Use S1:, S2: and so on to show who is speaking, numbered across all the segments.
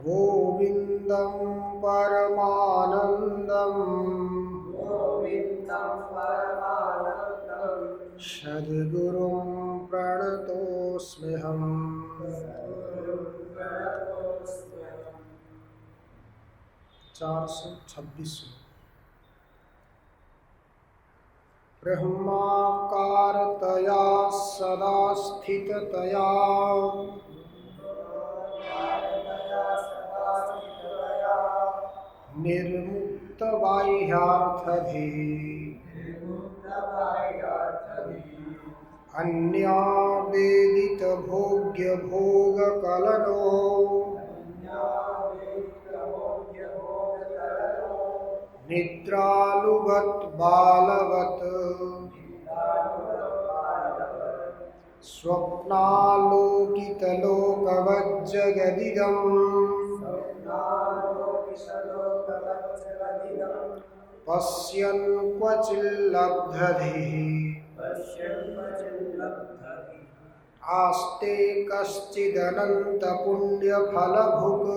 S1: गोविन्दं परमानन्दं सद्गुरुं प्रणतोऽस्म्यहम्। 426 ब्रह्माकारतया सदा स्थिततया निर्मुक्तबाह्यार्थभिः अन्यावेदितभोग्यभोगकलनो निद्रालुवत् बालवत् स्वप्नालोकितलोकवज्जगदिदम् पश्यन् क्वचिल्लब्धधिः आस्ते कश्चिदनन्तपुण्यफलभुक्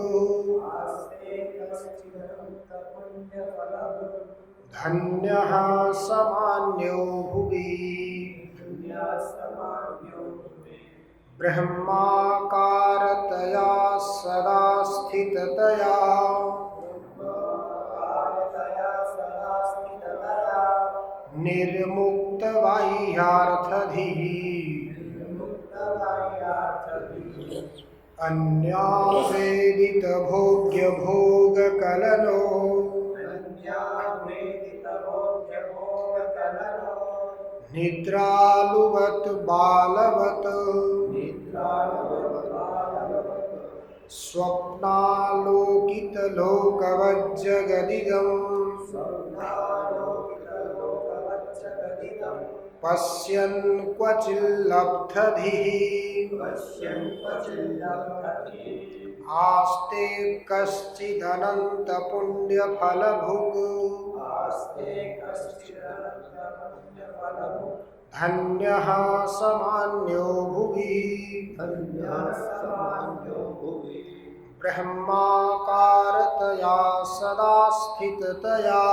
S1: धन्यः समान्यो भुवि ब्रह्माकारतया सदा स्थिततया निर्मुक्तबाह्यार्थधिः अन्यावेदितभोग्यभोगकलनो निद्रालुवत् बालवत् स्वप्नालोकितलोकवज्जगदिदम् पश्यन् क्वचिल्लब्धधिः आस्ते कश्चिदनन्तपुण्यफलभुक् धन्यः समान्यो भुवि ब्रह्माकारतया सदा स्थिततया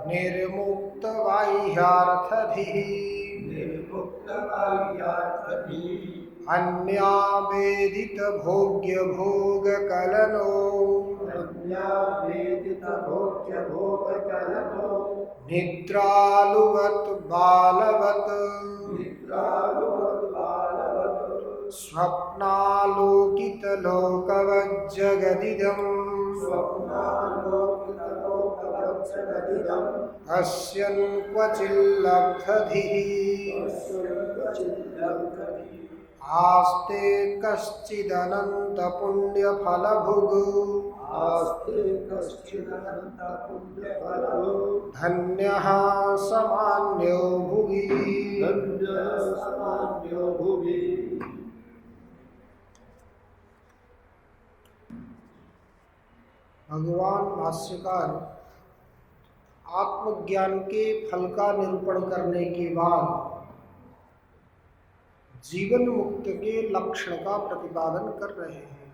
S1: निर्मुक्तबाह्यार्थभिः अन्यावेदितभोग्यभोगकलनो निद्रालुवत् बालवत् स्वप्नालोकितलोकवज्जगदिदम् पश्यन् क्वचिल्लब्धधिः आस्ते कश्चिदनन्तपुण्यफलभुक् धन्यः समान्यो भुवि भगवान भाष्यकार आत्मज्ञान के फल का निरूपण करने के बाद जीवन मुक्त के लक्षण का प्रतिपादन कर रहे हैं।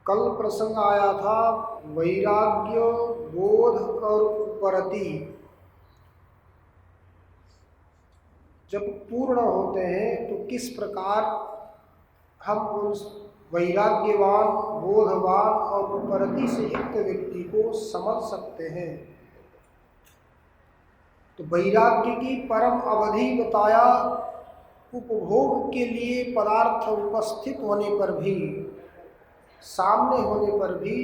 S1: कल प्रसंग आया था वैराग्य, बोध और उपरति जब पूर्ण होते हैं तो किस प्रकार हम उन वैराग्यवान, बोधवान और उपरति से युक्त व्यक्ति को समझ सकते हैं। तो वैराग्य की परम अवधि बताया, उपभोग के लिए पदार्थ उपस्थित होने पर भी, सामने होने पर भी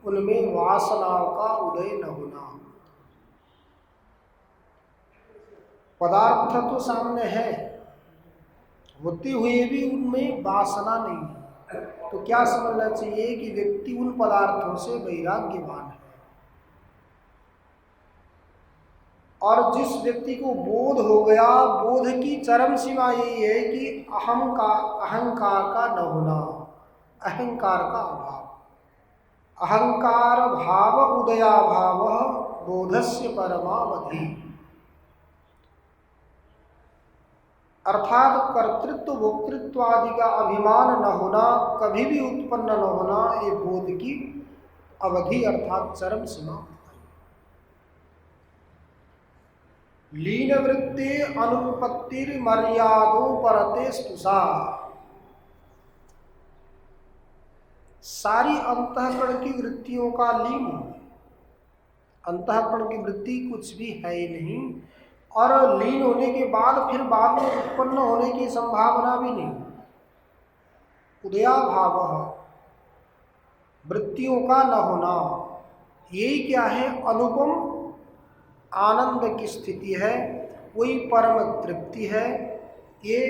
S1: उनमें वासनाओं का उदय न होना। पदार्थ तो सामने है, होते हुए भी उनमें वासना नहीं है। तो क्या समझना चाहिए कि व्यक्ति उन पदार्थों से वैराग्यवान है। और जिस व्यक्ति को बोध हो गया, बोध की चरम सीमा यही है कि अहंकार का न होना, अहंकार का अभाव, अहंकार भाव उदयाभाव बोधस्य परमावधि। अर्थात कर्तृत्व भोक्तृत्व आदि का अभिमान न होना, कभी भी उत्पन्न न होना, ये बोध की अवधि अर्थात चरम सीमा। लीन वृत्ते अनुपत्तिर मर्यादो परते स्तुषा। सारी अंतःकरण की वृत्तियों का लीन, अंतःकरण की वृत्ति कुछ भी है ही नहीं, और लीन होने के बाद फिर बाद में उत्पन्न होने की संभावना भी नहीं। उदयाभाव, वृत्तियों का न होना, यही क्या है? अनुपम आनंद की स्थिति है, वही परम तृप्ति है। ये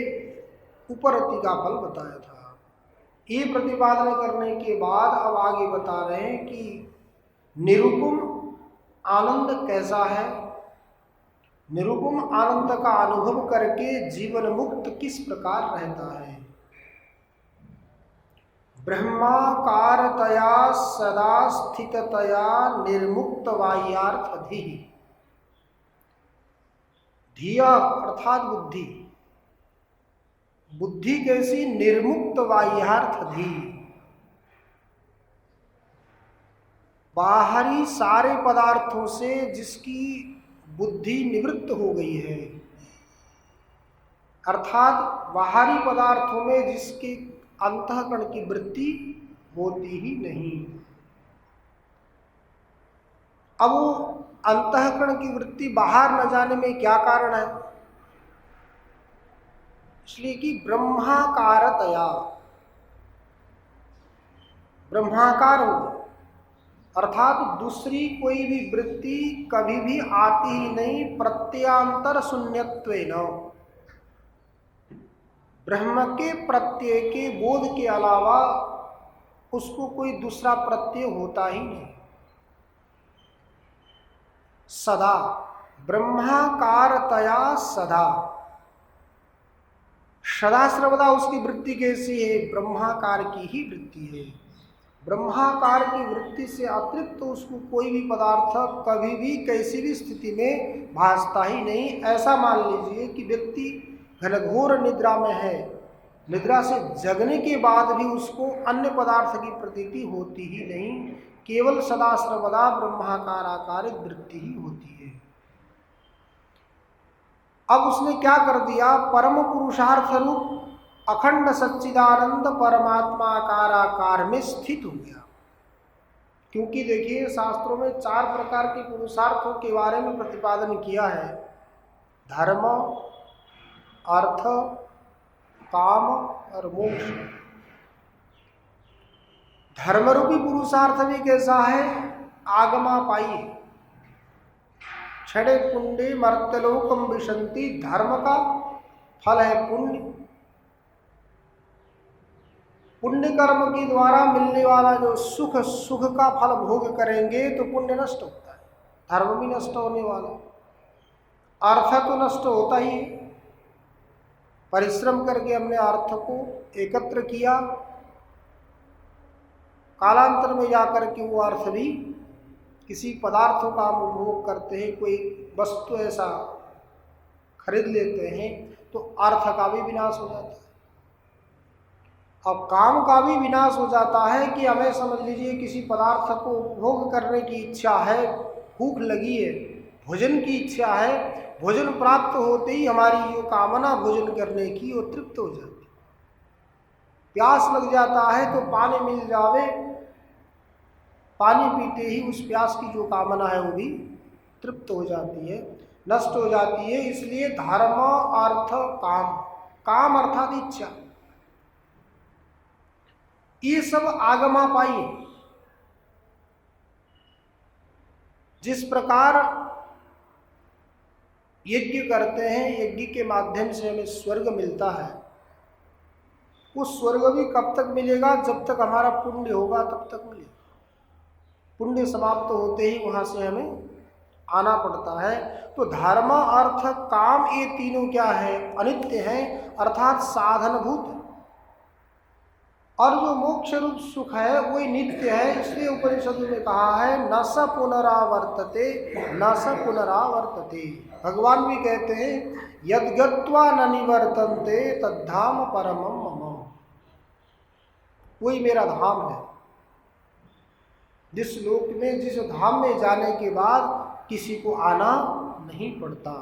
S1: उपरति का फल बताया था। ये प्रतिपादन करने के बाद अब आगे बता रहे हैं कि निरुपम आनंद कैसा है। निरुपम आनंद का अनुभव करके जीवन मुक्त किस प्रकार रहता है। ब्रह्माकारतया सदा स्थिततया निर्मुक्त बाह्यार्थधि। धिया अर्थात बुद्धि, बुद्धि कैसी? निर्मुक्त बाह्यार्थधि, बाहरी सारे पदार्थों से जिसकी बुद्धि निवृत्त हो गई है, अर्थात बाहरी पदार्थों में जिसकी अंतःकरण की वृत्ति होती ही नहीं। अब वो अंतःकरण की वृत्ति बाहर न जाने में क्या कारण है? इसलिए कि ब्रह्माकारतया, ब्रह्माकार हो, अर्थात दूसरी कोई भी वृत्ति कभी भी आती ही नहीं। प्रत्यंतर शून्यत्वेन, ब्रह्म के प्रत्यय के बोध के अलावा उसको कोई दूसरा प्रत्यय होता ही नहीं। सदा, ब्रह्माकारतया सदा, सदा सर्वदा उसकी वृत्ति कैसी है? ब्रह्माकार की ही वृत्ति है। ब्रह्माकार की वृत्ति से अतिरिक्त तो उसको कोई भी पदार्थ कभी भी किसी भी स्थिति में भासता ही नहीं। ऐसा मान लीजिए कि व्यक्ति घनघोर निद्रा में है, निद्रा से जगने के बाद भी उसको अन्य पदार्थ की प्रतीति होती ही नहीं, केवल सदा सर्वदा ब्रह्माकार आकारित वृत्ति ही होती है। अब उसने क्या कर दिया? परम पुरुषार्थ रूप अखंड सच्चिदानंद परमात्मा आकार में स्थित हो गया। क्योंकि देखिए शास्त्रों में 4 प्रकार के पुरुषार्थों के बारे में प्रतिपादन किया है। धर्म, अर्थ, काम और मोक्ष। धर्मरूपी पुरुषार्थ भी कैसा है? आगमापाई, क्षणे पुण्य मर्त्यलोकम विशंति। धर्म का फल है पुण्य। पुण्य कर्म के द्वारा मिलने वाला जो सुख, सुख का फल भोग करेंगे तो पुण्य नष्ट होता है, धर्म भी नष्ट होने वाला। अर्थ तो नष्ट होता ही है। परिश्रम करके हमने अर्थ को एकत्र किया, कालांतर में जाकर के वो अर्थ भी किसी पदार्थों का हम उपभोग करते हैं, कोई वस्तु ऐसा खरीद लेते हैं तो अर्थ का भी विनाश हो जाता है। अब काम का भी विनाश हो जाता है कि हमें समझ लीजिए किसी पदार्थ को उपभोग करने की इच्छा है, भूख लगी है, भोजन की इच्छा है, भोजन प्राप्त होते ही हमारी जो कामना भोजन करने की वो तृप्त हो जाती। प्यास लग जाता है तो पानी मिल जावे, पानी पीते ही उस प्यास की जो कामना है वो भी तृप्त हो जाती है, नष्ट हो जाती है। इसलिए धर्म, अर्थ, काम, काम अर्थात इच्छा, ये सब आगमापाई। जिस प्रकार यज्ञ करते हैं, यज्ञ के माध्यम से हमें स्वर्ग मिलता है, वो स्वर्ग भी कब तक मिलेगा? जब तक हमारा पुण्य होगा तब तक मिलेगा। पुण्य समाप्त होते ही वहां से हमें आना पड़ता है। तो धर्म, अर्थ, काम, ये तीनों क्या है? अनित्य हैं, अर्थात साधनभूत। और जो मोक्ष रूप सुख है वही नित्य है। इसलिए उपनिषदों में कहा है न स पुनरावर्तते न स पुनरावर्तते। भगवान भी कहते हैं यद गत्वा न निवर्तन्ते तद्धाम परमं मम। वही मेरा धाम है। जिस लोक में, जिस धाम में जाने के बाद किसी को आना नहीं पड़ता।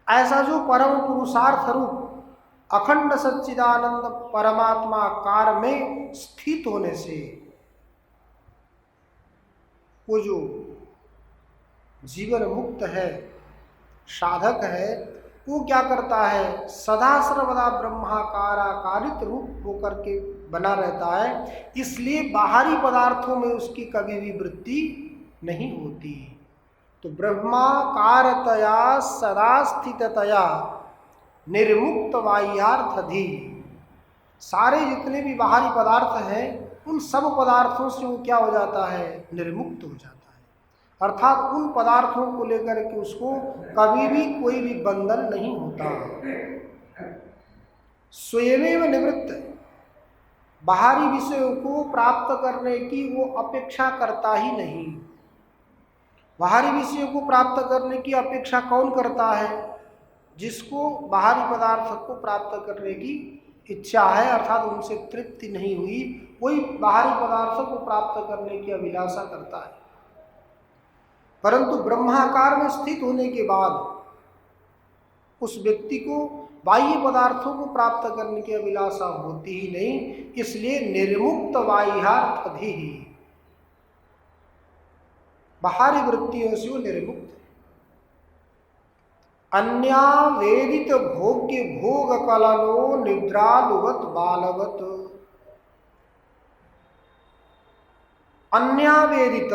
S1: ऐसा जो परम पुरुषार्थ रूप अखंड सच्चिदानंद परमात्मा कार में स्थित होने से वो जो जीवन मुक्त है, साधक है, वो क्या करता है, सदा सर्वदा ब्रह्माकाराकारित रूप होकर के बना रहता है। इसलिए बाहरी पदार्थों में उसकी कभी भी वृत्ति नहीं होती। तो ब्रह्माकारतया सदा स्थिततया निर्मुक्त बाह्यार्थधि, सारे जितने भी बाहरी पदार्थ हैं उन सब पदार्थों से वो क्या हो जाता है, निर्मुक्त हो जाता है। अर्थात उन पदार्थों को लेकर के उसको कभी भी कोई भी बंधन नहीं होता। स्वयमेव निवृत्त, बाहरी विषयों को प्राप्त करने की वो अपेक्षा करता ही नहीं। बाहरी विषयों को प्राप्त करने की अपेक्षा कौन करता है, जिसको बाहरी पदार्थ को प्राप्त करने की इच्छा है, अर्थात उनसे तृप्ति नहीं हुई, वही बाहरी पदार्थों को प्राप्त करने की अभिलाषा करता है। परंतु ब्रह्माकार में स्थित होने के बाद उस व्यक्ति को बाह्य पदार्थों को प्राप्त करने की अभिलाषा होती ही नहीं। इसलिए निर्मुक्त बाह्यार्थधि, बाहरी वृत्तियों से वो निर्मुक्त। अन्यावेदित भोग्य भोग कलनो निद्रालुवत बालवत। अन्यावेदित,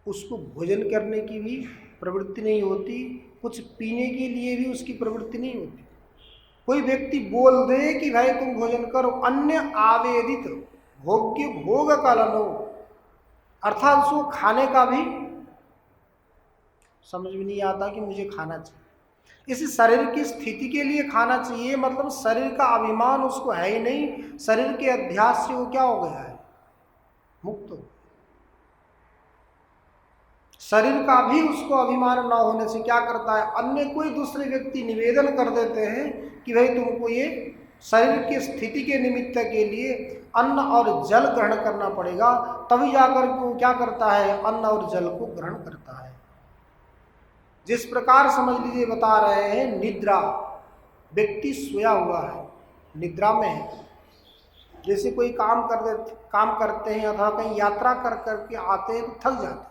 S1: उसको भोजन करने की भी प्रवृत्ति नहीं होती, कुछ पीने के लिए भी उसकी प्रवृत्ति नहीं होती। कोई व्यक्ति बोल दे कि भाई तुम भोजन करो, अन्य आवेदित भोग्य भोग कलनो, अर्थात उसको खाने का भी समझ में नहीं आता कि मुझे खाना चाहिए। इस शरीर की स्थिति के लिए खाना चाहिए, मतलब शरीर का अभिमान उसको है ही नहीं। शरीर के अध्यास से वो क्या हो गया है, मुक्त हो। शरीर का भी उसको अभिमान न होने से क्या करता है, अन्य कोई दूसरे व्यक्ति निवेदन कर देते हैं कि भाई तुमको ये शरीर की स्थिति के निमित्त के लिए अन्न और जल ग्रहण करना पड़ेगा, तभी जाकर के वो क्या करता है, अन्न और जल को ग्रहण करता है। जिस प्रकार समझ लीजिए बता रहे हैं, निद्रा, व्यक्ति सोया हुआ है, निद्रा में है। जैसे कोई काम करते हैं अथवा कहीं यात्रा कर करके आते हैं तो थक जाते हैं,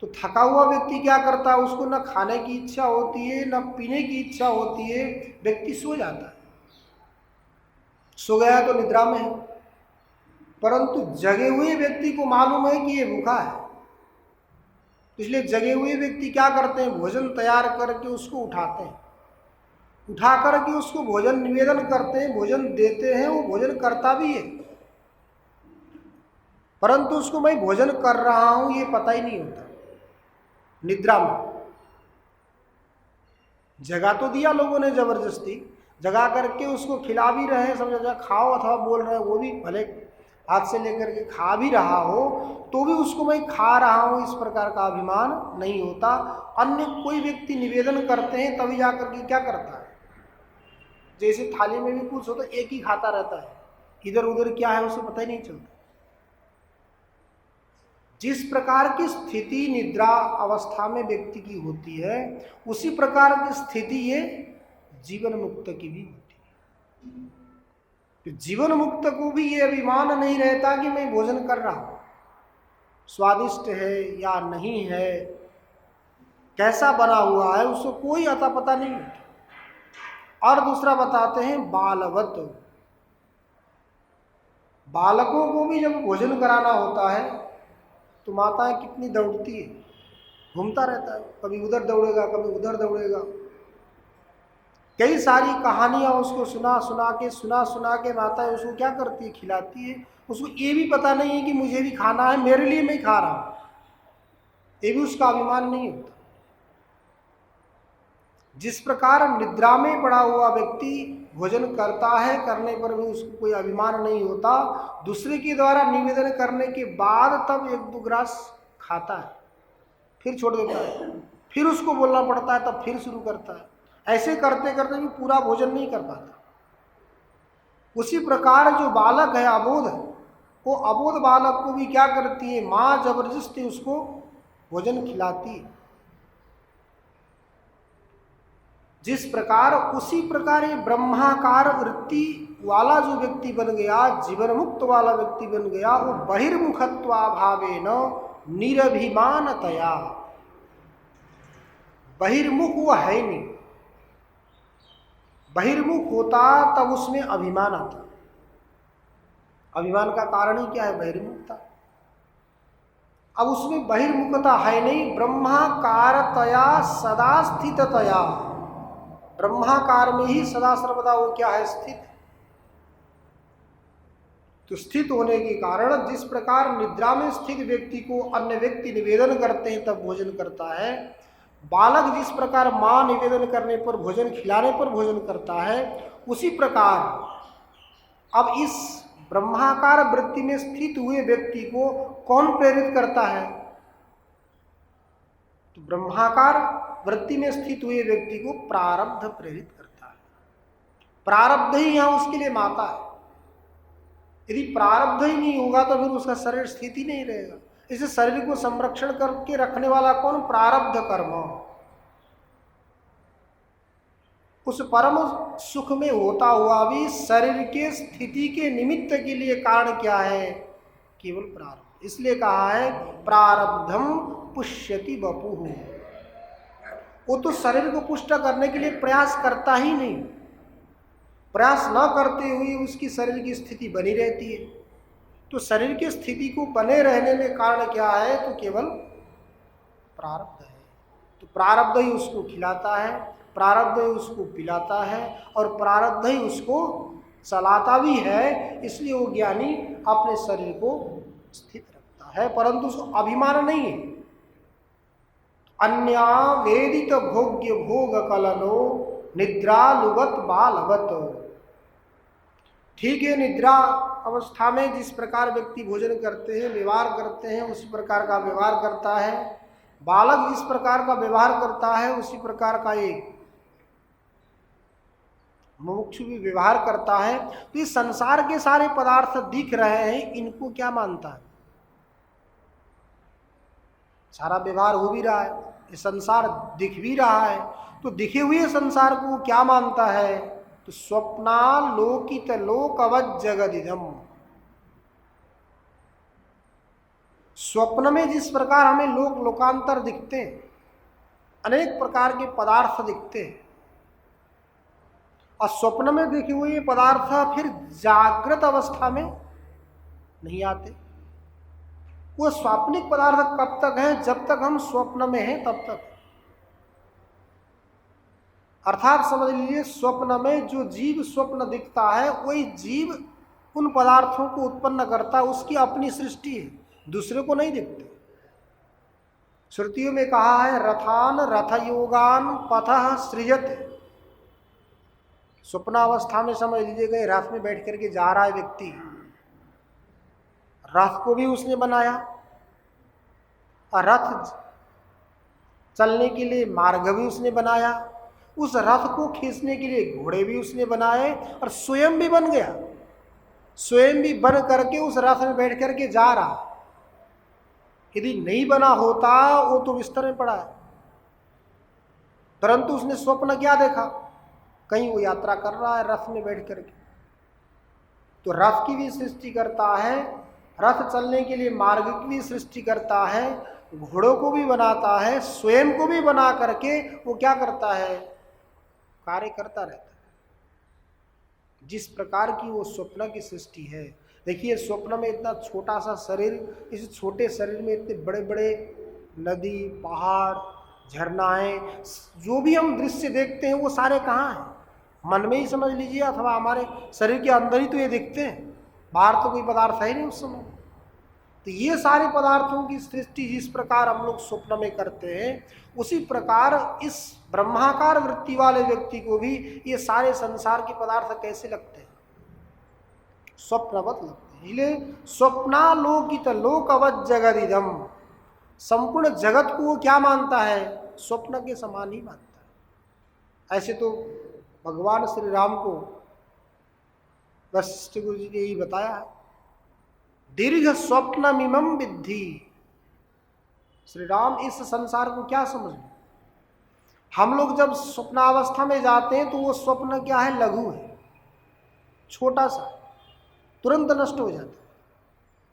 S1: तो थका हुआ व्यक्ति क्या करता है, उसको न खाने की इच्छा होती है न पीने की इच्छा होती है, व्यक्ति सो जाता है। सो गया तो निद्रा में है। परंतु जगे हुए व्यक्ति को मालूम है कि ये भूखा है, इसलिए जगे हुए व्यक्ति क्या करते हैं, भोजन तैयार करके उसको उठाते हैं, उठा करके उसको भोजन निवेदन करते हैं, भोजन देते हैं, वो भोजन करता भी है, परंतु उसको मैं भोजन कर रहा हूं ये पता ही नहीं होता। निद्रा में जगा तो दिया लोगों ने, जबरदस्ती जगा करके उसको खिला भी रहे हैं, समझा खाओ अथवा बोल रहे हैं, वो भी भले हाथ से लेकर के खा भी रहा हो तो भी उसको मैं खा रहा हूँ इस प्रकार का अभिमान नहीं होता। अन्य कोई व्यक्ति निवेदन करते हैं तभी जाकर के क्या करता है, जैसे थाली में भी कुछ हो तो एक ही खाता रहता है, इधर उधर क्या है उसे पता ही नहीं चलता। जिस प्रकार की स्थिति निद्रा अवस्था में व्यक्ति की होती है, उसी प्रकार की स्थिति ये जीवन मुक्त की भी होती है। तो जीवन मुक्त को भी ये अभिमान नहीं रहता कि मैं भोजन कर रहा हूं, स्वादिष्ट है या नहीं है, कैसा बना हुआ है, उसको कोई अता पता नहीं होता। और दूसरा बताते हैं बालवत, बालकों को भी जब भोजन कराना होता है तो माताएं कितनी दौड़ती है, घूमता रहता है, कभी उधर दौड़ेगा कभी उधर दौड़ेगा। कई सारी कहानियां उसको सुना के माताएं उसको क्या करती है, खिलाती है। उसको ये भी पता नहीं है कि मुझे भी खाना है, मेरे लिए मैं खा रहा हूं, ये भी उसका अभिमान नहीं होता। जिस प्रकार निद्रा में पड़ा हुआ व्यक्ति भोजन करता है, करने पर भी उसको कोई अभिमान नहीं होता, दूसरे के द्वारा निवेदन करने के बाद तब 1-2 ग्रास खाता है, फिर छोड़ देता है, फिर उसको बोलना पड़ता है, तब फिर शुरू करता है। ऐसे करते करते भी पूरा भोजन नहीं कर पाता। उसी प्रकार जो बालक है अबोध, वो अबोध बालक को भी क्या करती है, माँ जबरदस्ती उसको भोजन खिलाती है। जिस प्रकार उसी प्रकार ये ब्रह्माकार वृत्ति वाला जो व्यक्ति बन गया, जीवन मुक्त वाला व्यक्ति बन गया, वो बहिर्मुखत्वाभावेन निरभिमानतया, बहिर्मुख वो है नहीं, बहिर्मुख होता तब उसमें अभिमान आता। अभिमान का कारण ही क्या है, बहिर्मुखता। अब उसमें बहिर्मुखता है नहीं, ब्रह्माकारतया सदा स्थिततया, ब्रह्माकार में ही सदा सर्वदा वो क्या है, स्थित। तो स्थित होने के कारण जिस प्रकार निद्रा में स्थित व्यक्ति को अन्य व्यक्ति निवेदन करते हैं तब भोजन करता है, बालक जिस प्रकार माँ निवेदन करने पर भोजन, खिलाने पर भोजन करता है, उसी प्रकार अब इस ब्रह्माकार वृत्ति में स्थित हुए व्यक्ति को कौन प्रेरित करता है, तो ब्रह्माकार वृत्ति में स्थित हुए व्यक्ति को प्रारब्ध प्रेरित करता है। प्रारब्ध ही यहाँ उसके लिए माता है। यदि प्रारब्ध ही नहीं होगा तो फिर उसका शरीर स्थित ही नहीं रहेगा। इसे शरीर को संरक्षण करके रखने वाला कौन, प्रारब्ध कर्म। उस परम सुख में होता हुआ भी शरीर के स्थिति के निमित्त के लिए कारण क्या है, केवल प्रारब्ध। इसलिए कहा है प्रारब्धम पुष्यति वपुः, वो तो शरीर को पुष्ट करने के लिए प्रयास करता ही नहीं, प्रयास न करते हुए उसकी शरीर की स्थिति बनी रहती है। तो शरीर की स्थिति को बने रहने में कारण क्या है, तो केवल प्रारब्ध है। तो प्रारब्ध ही उसको खिलाता है, प्रारब्ध ही उसको पिलाता है, और प्रारब्ध ही उसको चलाता भी है। इसलिए वो ज्ञानी अपने शरीर को स्थित रखता है, परंतु उसको अभिमान नहीं है। अन्या वेदित भोग्य भोग कलनो निद्रालुवत बालवत। ठीक है, निद्रा अवस्था में जिस प्रकार व्यक्ति भोजन करते हैं, व्यवहार करते हैं, उसी प्रकार का व्यवहार करता है। बालक जिस प्रकार का व्यवहार करता है उसी प्रकार का एक मुमुक्षु भी व्यवहार करता है। तो इस संसार के सारे पदार्थ दिख रहे हैं, इनको क्या मानता है, सारा व्यवहार हो भी रहा है, ये संसार दिख भी रहा है, तो दिखे हुए संसार को क्या मानता है, तो स्वप्नालोकित लोकवत जगदिदम। स्वप्न में जिस प्रकार हमें लोकांतर दिखते हैं, अनेक प्रकार के पदार्थ दिखते हैं, और स्वप्न में देखे हुए पदार्थ फिर जागृत अवस्था में नहीं आते। वो स्वाप्निक पदार्थ कब तक हैं, जब तक हम स्वप्न में हैं तब तक। अर्थात समझ लीजिए, स्वप्न में जो जीव स्वप्न दिखता है वही जीव उन पदार्थों को उत्पन्न करता है, उसकी अपनी सृष्टि है, दूसरे को नहीं दिखते। श्रुतियों में कहा है रथान रथयोगान पथः सृजते। स्वप्नावस्था में समझ लीजिए रथ में बैठ करके जा रहा है व्यक्ति, रथ को भी उसने बनाया, और रथ चलने के लिए मार्ग भी उसने बनाया, उस रथ को खींचने के लिए घोड़े भी उसने बनाए, और स्वयं भी बन गया, स्वयं भी बन करके उस रथ में बैठ करके जा रहा। यदि नहीं बना होता वो तो बिस्तर में पड़ा है, परंतु उसने स्वप्न क्या देखा, कहीं वो यात्रा कर रहा है रथ में बैठ करके। तो रथ की भी सृष्टि करता है, रथ चलने के लिए मार्ग की भी सृष्टि करता है, घोड़ों को भी बनाता है, स्वयं को भी बना करके वो क्या करता है, कार्य करता रहता है। जिस प्रकार की वो स्वप्न की सृष्टि है। देखिए, स्वप्न में इतना छोटा सा शरीर, इस छोटे शरीर में इतने बड़े बड़े नदी, पहाड़, झरनाएं, जो भी हम दृश्य देखते हैं वो सारे कहाँ हैं, मन में ही समझ लीजिए, अथवा हमारे शरीर के अंदर ही तो ये दिखते हैं, बाहर तो कोई पदार्थ है नहीं उस समय। तो ये सारे पदार्थों की सृष्टि जिस प्रकार हम लोग स्वप्न में करते हैं, उसी प्रकार इस ब्रह्माकार वृत्ति वाले व्यक्ति को भी ये सारे संसार के पदार्थ कैसे लगते हैं? स्वप्नवत लगते हैं। इसलिए स्वप्नालोकित लोकवत जगदिदम, संपूर्ण जगत को वो क्या मानता है? स्वप्न के समान ही मानता है। ऐसे तो भगवान श्री राम को वशिष्ठ गुरु जी ने यही बताया है, दीर्घ स्वप्नमिमं विद्धि। श्री राम इस संसार को क्या समझ? हम लोग जब स्वप्नावस्था में जाते हैं तो वो स्वप्न क्या है? लघु है, छोटा सा, तुरंत नष्ट हो जाता है।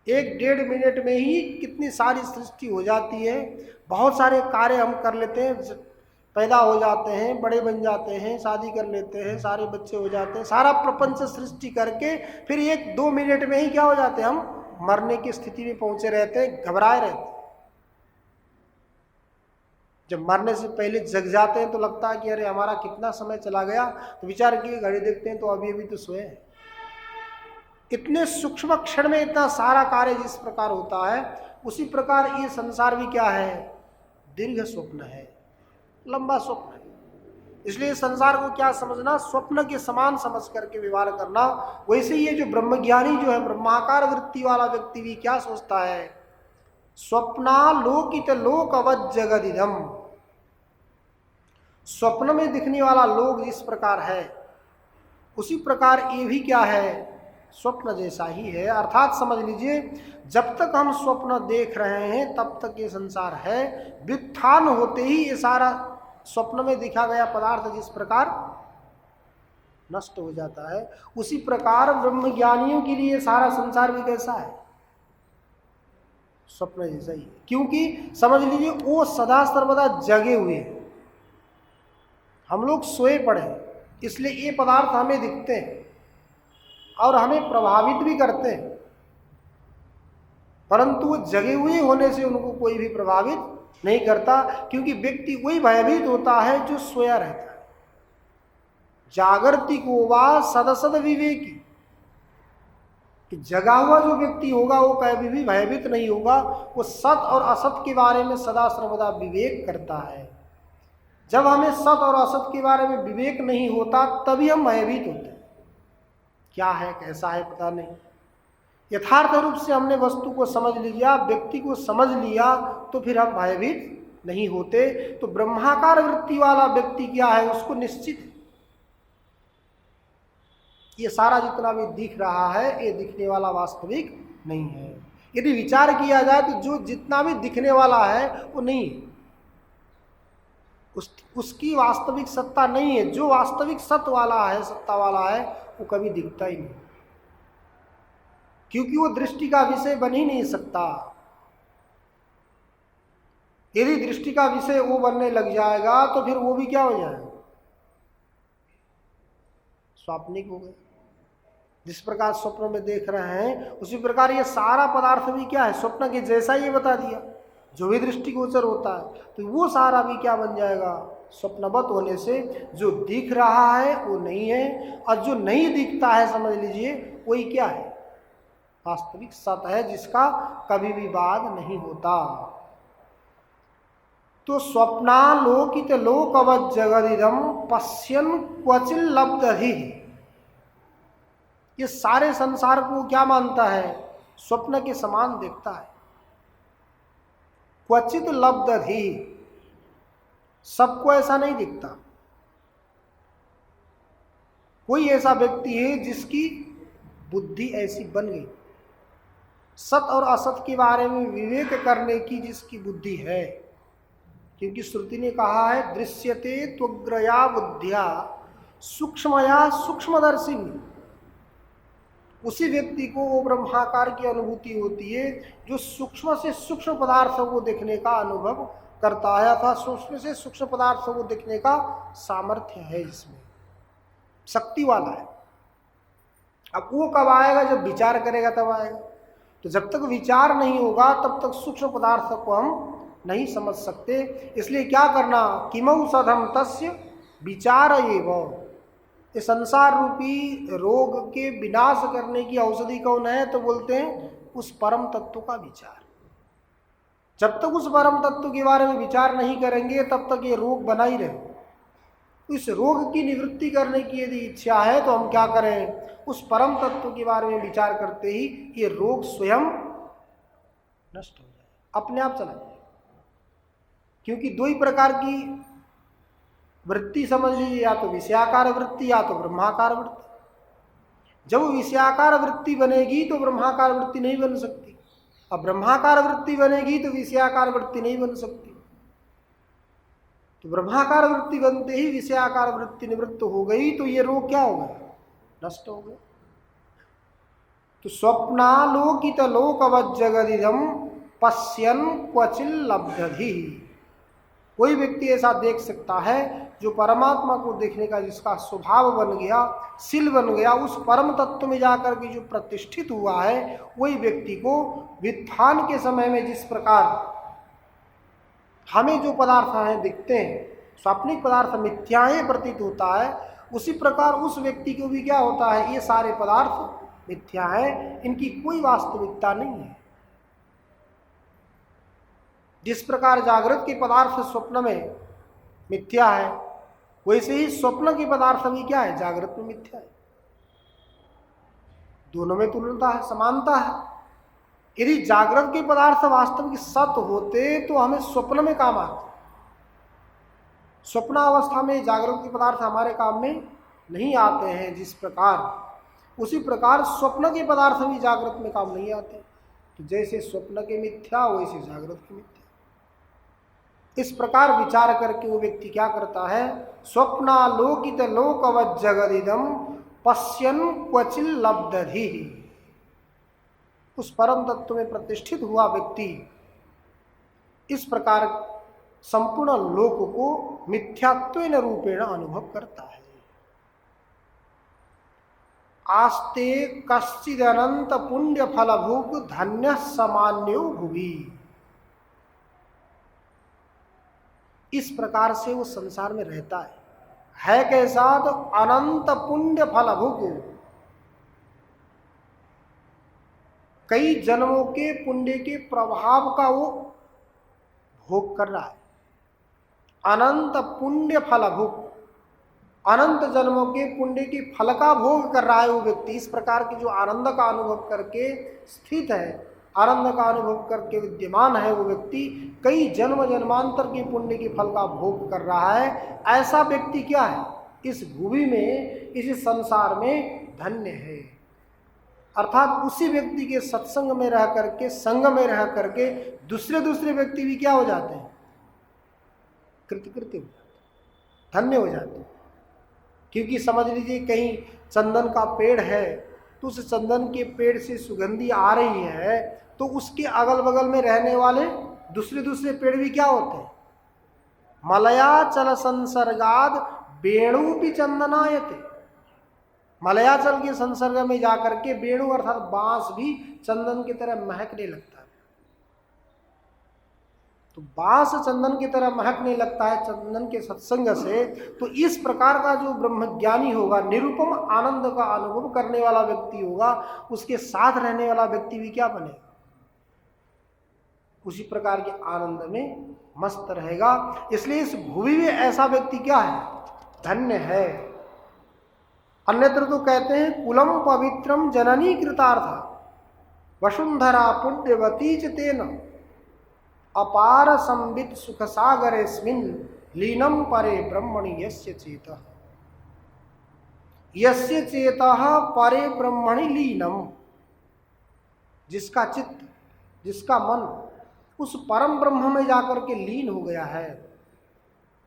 S1: 1-1.5 मिनट में ही कितनी सारी सृष्टि हो जाती है, बहुत सारे कार्य हम कर लेते हैं, पैदा हो जाते हैं, बड़े बन जाते हैं, शादी कर लेते हैं, सारे बच्चे हो जाते हैं, सारा प्रपंच सृष्टि करके फिर 1-2 मिनट में ही क्या हो जाते हैं? हम मरने की स्थिति में पहुंचे रहते हैं, घबराए रहते हैं। जब मरने से पहले जग जाते हैं तो लगता है कि अरे हमारा कितना समय चला गया, तो विचार किए घड़ी देखते हैं तो अभी अभी तो सोए हैं। इतने सूक्ष्म क्षण में इतना सारा कार्य जिस प्रकार होता है, उसी प्रकार ये संसार भी क्या है? दीर्घ स्वप्न है, लंबा स्वप्न है। इसलिए संसार को क्या समझना? स्वप्न के समान समझ करके व्यवहार करना। वैसे ये जो ब्रह्मज्ञानी जो है, ब्रह्माकार वृत्ति वाला व्यक्ति भी क्या सोचता है? स्वप्नालोकित लोकवत जगदिदम, स्वप्न में दिखने वाला लोक जिस प्रकार है, उसी प्रकार ये भी क्या है? स्वप्न जैसा ही है। अर्थात समझ लीजिए, जब तक हम स्वप्न देख रहे हैं तब तक ये संसार है, व्युत्थान होते ही ये सारा स्वप्न में दिखा गया पदार्थ जिस प्रकार नष्ट हो जाता है, उसी प्रकार ब्रह्मज्ञानियों के लिए सारा संसार भी कैसा है? स्वप्न जैसा ही है। क्योंकि समझ लीजिए वो सदा सर्वदा जगे हुए हैं, हम लोग सोए पड़े हैं, इसलिए ये पदार्थ हमें दिखते हैं और हमें प्रभावित भी करते हैं, परंतु वो जगे हुए होने से उनको कोई भी प्रभावित नहीं करता। क्योंकि व्यक्ति वही भयभीत होता है जो सोया रहता है। जागृति को वा सदसद विवेकी, कि जगा हुआ जो व्यक्ति होगा वो कभी भी भयभीत नहीं होगा, वो सत और असत के बारे में सदा सर्वदा विवेक करता है। जब हमें सत और असत के बारे में विवेक नहीं होता तभी हम भयभीत होते हैं। क्या है, कैसा है, पता नहीं। यथार्थ रूप से हमने वस्तु को समझ लिया, व्यक्ति को समझ लिया, तो फिर हम भयभीत नहीं होते। तो ब्रह्माकार वृत्ति वाला व्यक्ति क्या है? उसको निश्चित ये सारा जितना भी दिख रहा है, ये दिखने वाला वास्तविक नहीं है। यदि विचार किया जाए तो जो जितना भी दिखने वाला है वो नहीं है, उसकी वास्तविक सत्ता नहीं है। जो वास्तविक सत्य वाला है, सत्ता वाला है, वो कभी दिखता ही नहीं, क्योंकि वो दृष्टि का विषय बन ही नहीं सकता। यदि दृष्टि का विषय वो बनने लग जाएगा तो फिर वो भी क्या हो जाएगा? स्वाप्निक हो गए। जिस प्रकार स्वप्न में देख रहे हैं उसी प्रकार ये सारा पदार्थ भी क्या है? स्वप्न के जैसा ही बता दिया। जो भी दृष्टिगोचर होता है तो वो सारा भी क्या बन जाएगा? स्वप्नवत होने से जो दिख रहा है वो नहीं है, और जो नहीं दिखता है समझ लीजिए वही क्या है? वास्तविक सत्य है, जिसका कभी भी बाद नहीं होता। तो स्वप्नालोकित लोकवत जगदिदम पश्यन् क्वचिन लब्धहि, ये सारे संसार को क्या मानता है? स्वप्न के समान देखता है। क्वचित लब्धहि, सबको ऐसा नहीं दिखता। कोई ऐसा व्यक्ति है जिसकी बुद्धि ऐसी बन गई, सत और असत के बारे में विवेक करने की जिसकी बुद्धि है। क्योंकि श्रुति ने कहा है, दृश्यते त्वग्रया बुद्धिया सूक्ष्मया सूक्ष्मदर्शी। उसी व्यक्ति को वो ब्रह्माकार की अनुभूति होती है जो सूक्ष्म से सूक्ष्म पदार्थों को देखने का अनुभव करता है, अथवा सूक्ष्म से सूक्ष्म पदार्थों को देखने का सामर्थ्य है, इसमें शक्ति वाला है। अब वो कब आएगा? जब विचार करेगा तब आएगा। तो जब तक विचार नहीं होगा तब तक सूक्ष्म पदार्थों को हम नहीं समझ सकते। इसलिए क्या करना? किमौ सधम तस्य विचार एवं। ये संसार रूपी रोग के विनाश करने की औषधि कौन है? तो बोलते हैं उस परम तत्व का विचार। जब तक उस परम तत्व के बारे में विचार नहीं करेंगे तब तक ये रोग बना ही रहे। इस रोग की निवृत्ति करने की यदि इच्छा है तो हम क्या करें, उस परम तत्व के बारे में विचार करते ही ये रोग स्वयं नष्ट हो जाए, अपने आप चला जाए। क्योंकि दो ही प्रकार की वृत्ति समझ लीजिए, या तो विषयाकार वृत्ति या तो ब्रह्माकार वृत्ति। जब विषयाकार वृत्ति बनेगी तो ब्रह्माकार वृत्ति नहीं बन सकती, अब ब्रह्माकार वृत्ति बनेगी तो विषयाकार वृत्ति नहीं बन सकती। तो ब्रह्माकार वृत्ति बनते ही विषयाकार वृत्ति निवृत्त हो गई तो ये रोग क्या हो गया, नष्ट हो गया। तो स्वप्नालोकित लोकवज्जगदिदं पश्यन् क्वचिल लब्धधि। कोई व्यक्ति ऐसा देख सकता है जो परमात्मा को देखने का जिसका स्वभाव बन गया, शील बन गया, उस परम तत्व में जाकर के जो प्रतिष्ठित हुआ है, वही व्यक्ति को व्युत्थान के समय में जिस प्रकार हमें जो पदार्थ हैं दिखते हैं, स्वाप्निक पदार्थ मिथ्याएं प्रतीत होता है, उसी प्रकार उस व्यक्ति को भी क्या होता है, ये सारे पदार्थ मिथ्या है, इनकी कोई वास्तविकता नहीं है। जिस प्रकार जागृत के पदार्थ स्वप्न में मिथ्या है, वैसे ही स्वप्न के पदार्थ भी क्या है, जागृत में मिथ्या है। दोनों में तुलनता है, समानता है। यदि जागृत के पदार्थ वास्तविक सत्य होते तो हमें स्वप्न में काम आते। स्वप्न अवस्था में जागृत के पदार्थ हमारे काम में नहीं आते हैं, जिस प्रकार उसी प्रकार स्वप्न के पदार्थ भी जागृत में काम नहीं आते। तो जैसे स्वप्न के मिथ्या वैसे जागृत के मिथ्या। इस प्रकार विचार करके वो व्यक्ति क्या करता है, स्वप्नालोकित लोकवज्जगदिदं पश्यन् क्वचिल लब्धधि। उस परम तत्व में प्रतिष्ठित हुआ व्यक्ति इस प्रकार संपूर्ण लोक को मिथ्यात्वेन रूपेण अनुभव करता है। आस्ते कश्चिदनंत पुण्य फलभुग धन्य सामान्यो भुवि। इस प्रकार से वो संसार में रहता है कैसा, तो अनंत पुण्य फलभुग, कई जन्मों के पुण्य के प्रभाव का वो भोग कर रहा है। अनंत पुण्य फलभुग, अनंत जन्मों के पुण्य के फल का भोग कर रहा है वो व्यक्ति। इस प्रकार की जो आनंद का अनुभव करके स्थित है, आनंद का अनुभव करके विद्यमान है वो व्यक्ति, कई जन्म जन्मांतर के पुण्य के फल का भोग कर रहा है। ऐसा व्यक्ति क्या है, इस भूमि में, इस संसार में धन्य है। अर्थात उसी व्यक्ति के सत्संग में रह करके, संग में रह करके दूसरे व्यक्ति भी क्या हो जाते हैं, कृतकृत्य हो जाते, धन्य हो जाते हैं। क्योंकि समझ लीजिए कहीं चंदन का पेड़ है तो उस चंदन के पेड़ से सुगंधी आ रही है, तो उसके अगल बगल में रहने वाले दूसरे पेड़ भी क्या होते हैं, मलयाचल संसर्गाद वेणुपि चंदनायते। मलयाचल के संसर्ग में जाकर के वेणु अर्थात बांस भी चंदन की तरह महकने लगता है। तो बांस चंदन की तरह महकने लगता है चंदन के सत्संग से। तो इस प्रकार का जो ब्रह्मज्ञानी होगा, निरुपम आनंद का अनुभव करने वाला व्यक्ति होगा, उसके साथ रहने वाला व्यक्ति भी क्या बनेगा, उसी प्रकार के आनंद में मस्त रहेगा। इसलिए इस भूमि में ऐसा व्यक्ति क्या है, धन्य है। अन्यत्र तो कहते हैं कुलम पवित्रम जननी कृतार्थ वसुंधरा पुण्यवती च तेन अपार संबित सुख सागरेस्मिन् लीनम परे ब्रह्मणि यस्य चेतः। यस्य चेतः परे ब्रह्मणि लीनम, जिसका चित्त, जिसका मन उस परम ब्रह्म में जाकर के लीन हो गया है,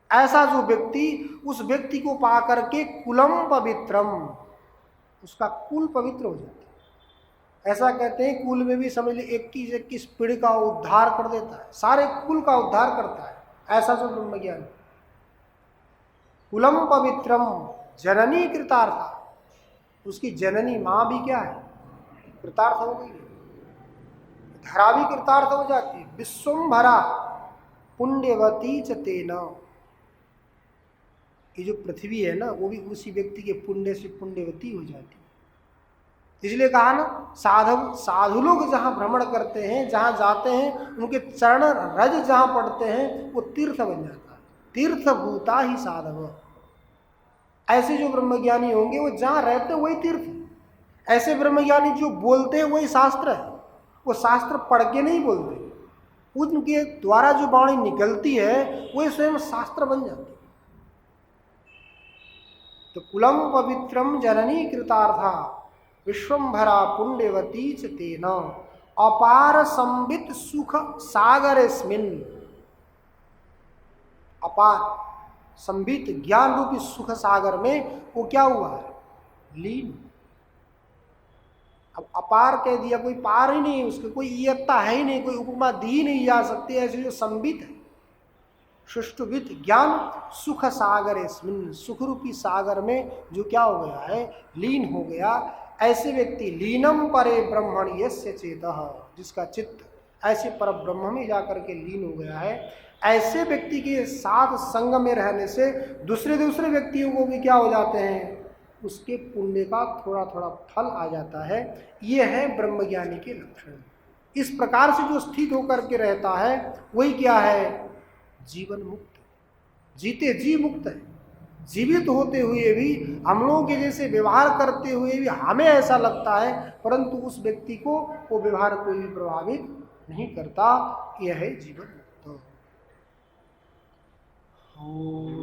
S1: ऐसा जो व्यक्ति, उस व्यक्ति को पा करके कुलम पवित्रम, उसका कुल पवित्र हो जाता है। ऐसा कहते हैं कुल में भी समझ लीजिए 21 पीढ़ी का उद्धार कर देता है, सारे कुल का उद्धार करता है, ऐसा जो ब्रह्मज्ञान। कुलम पवित्रम जननी कृतार्थ, उसकी जननी माँ भी क्या है, कृतार्थ हो गई है। धरा भी कृतार्थ हो जाती है। विश्वम्भरा पुण्यवती च तेन, ये जो पृथ्वी है ना, वो भी उसी व्यक्ति के पुण्य से पुण्यवती हो जाती है। इसलिए कहा ना, साधु लोग जहाँ भ्रमण करते हैं, जहाँ जाते हैं, उनके चरण रज जहाँ पड़ते हैं वो तीर्थ बन जाता है। तीर्थभूता ही साधव। ऐसे जो ब्रह्मज्ञानी होंगे वो जहाँ रहते हैं वही तीर्थ। ऐसे ब्रह्मज्ञानी जो बोलते हैं वही शास्त्र है। वो शास्त्र पढ़ के नहीं बोलते, उनके द्वारा जो वाणी निकलती है वही स्वयं शास्त्र बन जाती है। तो कुलम पवित्रम जननी कृतार्था विश्वंभरा पुण्यवती च तेन अपार संबित सुख सागरेस्मिन्। अपार संबित ज्ञान रूपी सुख सागर में वो क्या हुआ है? लीन। अब अपार कह दिया, कोई पार ही नहीं, उसके कोई इयत्ता है ही नहीं, कोई उपमा दी नहीं जा सकती। ऐसे जो संबित है, सुष्टुवित ज्ञान सुख सागर इसमिन्, सुख रूपी सागर में जो क्या हो गया है? लीन हो गया। ऐसे व्यक्ति लीनम परे ब्रह्मण यस्य चेतः, जिसका चित्त ऐसे पर ब्रह्म में जाकर के लीन हो गया है, ऐसे व्यक्ति के साथ संग में रहने से दूसरे व्यक्तियों को भी क्या हो जाते हैं? उसके पुण्य का थोड़ा थोड़ा फल आ जाता है। ये है ब्रह्मज्ञानी के लक्षण। इस प्रकार से जो स्थित होकर के रहता है वही क्या है? जीवन मुक्त, जीते जी मुक्त है। जीवित होते हुए भी हम लोगों के जैसे व्यवहार करते हुए भी हमें ऐसा लगता है, परंतु उस व्यक्ति को वो व्यवहार कोई भी प्रभावित नहीं करता। यह है जीवन मुक्त। ओम